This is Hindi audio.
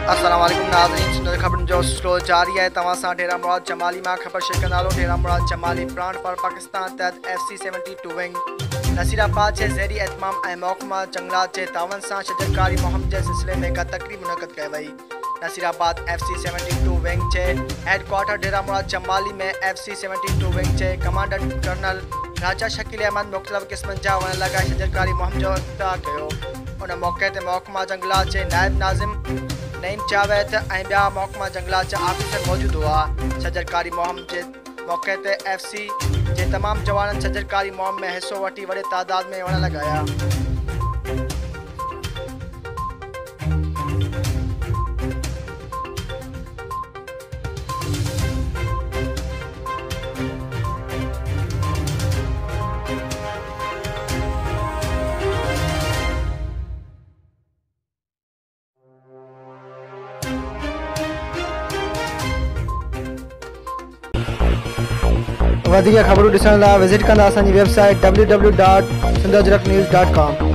अस्सलाम वालेकुम नाज़रीन, सिंध ख़बरुनि जो सिलसिलो जारी है। तव्हां सां ढेरा मुराद जमाली मां ख़बर शेयर कंदालो। ढेरा मुराद जमाली प्राण पर पाकिस्तान तहत FC-72 विंग नसीराबाद जे ज़ेरी एहतमाम ऐं महकमा जंगलात जे तावन सां शजरकारी मुहिम जे सिलसिले में का तक़रीब मुनक़द कई वई। नसीराबाद FC-72 विंग जे हेड क्वार्टर ढेरा मुराद जमाली में FC-72 विंग जे कमांडर कर्नल राजा शकील अहमद मुख़्तलिफ़ क़िस्मनि जा वण लॻाए शजरकारी मुहिम जो इफ़्तिताह कयो। उन मौक़े ते महकमा जंगलात जे नायब नाज़िम नईम जावेद ऐं ॿिया महकमा जंगलात जा आफ़ीसर मौजूद हुआ। शजरकारी मुहिम जे मौक़े ते FC जे तमाम जवाननि शजरकारी मुहिम में हिस्सो वठी वॾे तादाद में वण लॻाया। वधीक ख़बरूं ॾिसण लाइ विज़िट कंदा असांजी वेबसाइट www.sindhajraknews.com।